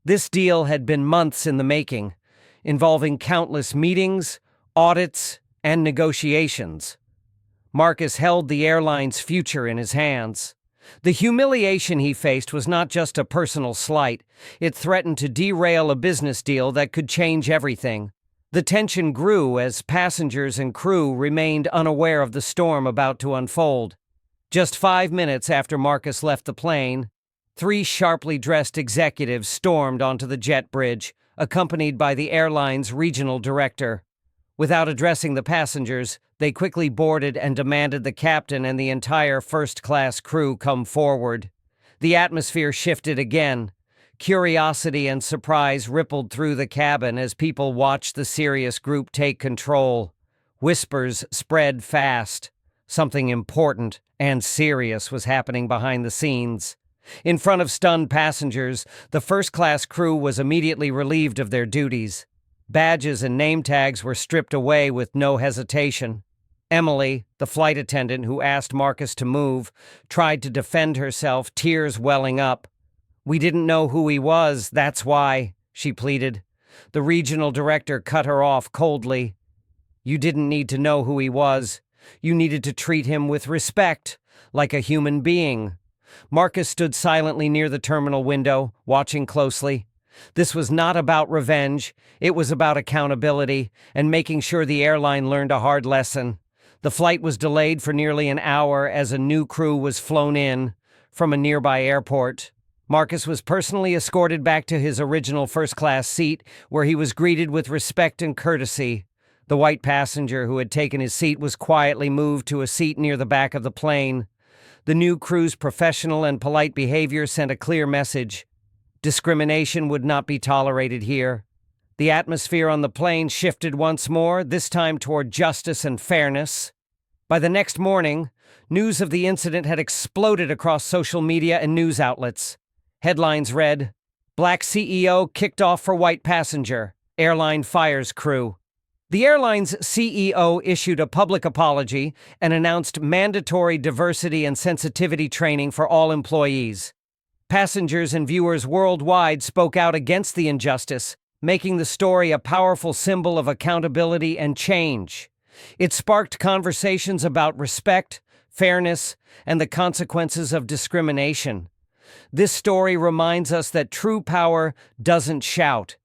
This deal had been months in the making, involving countless meetings, audits, and negotiations. Marcus held the airline's future in his hands. The humiliation he faced was not just a personal slight, it threatened to derail a business deal that could change everything. The tension grew as passengers and crew remained unaware of the storm about to unfold. Just 5 minutes after Marcus left the plane, 3 sharply dressed executives stormed onto the jet bridge, accompanied by the airline's regional director. Without addressing the passengers, they quickly boarded and demanded the captain and the entire first-class crew come forward. The atmosphere shifted again. Curiosity and surprise rippled through the cabin as people watched the serious group take control. Whispers spread fast. Something important and serious was happening behind the scenes. In front of stunned passengers, the first-class crew was immediately relieved of their duties. Badges and name tags were stripped away with no hesitation. Emily, the flight attendant who asked Marcus to move, tried to defend herself, tears welling up. "We didn't know who he was, that's why," she pleaded. The regional director cut her off coldly. "You didn't need to know who he was. You needed to treat him with respect, like a human being." Marcus stood silently near the terminal window, watching closely. This was not about revenge, it was about accountability and making sure the airline learned a hard lesson. The flight was delayed for nearly an hour as a new crew was flown in from a nearby airport. Marcus was personally escorted back to his original first-class seat, where he was greeted with respect and courtesy. The white passenger who had taken his seat was quietly moved to a seat near the back of the plane. The new crew's professional and polite behavior sent a clear message. Discrimination would not be tolerated here. The atmosphere on the plane shifted once more, this time toward justice and fairness. By the next morning, news of the incident had exploded across social media and news outlets. Headlines read, "Black CEO kicked off for white passenger. Airline fires crew." The airline's CEO issued a public apology and announced mandatory diversity and sensitivity training for all employees. Passengers and viewers worldwide spoke out against the injustice, making the story a powerful symbol of accountability and change. It sparked conversations about respect, fairness, and the consequences of discrimination. This story reminds us that true power doesn't shout,